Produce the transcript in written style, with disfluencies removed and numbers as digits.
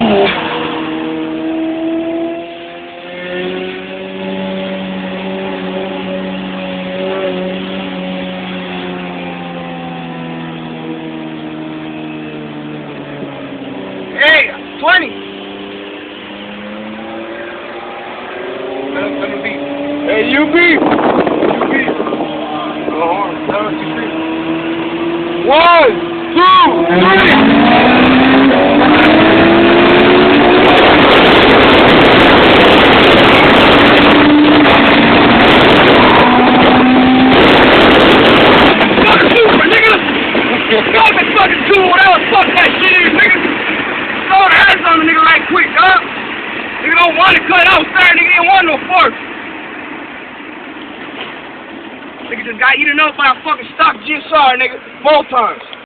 Hey, 20. Hey, UB. One, two, three. Fucking supra, nigga. Fucking do whatever fuck that shit is, nigga. Throw the hands on the nigga right quick, dog. Nigga don't want to cut out there, nigga ain't want no force. Nigga just got eaten up by a fucking stock GSR, nigga, both times.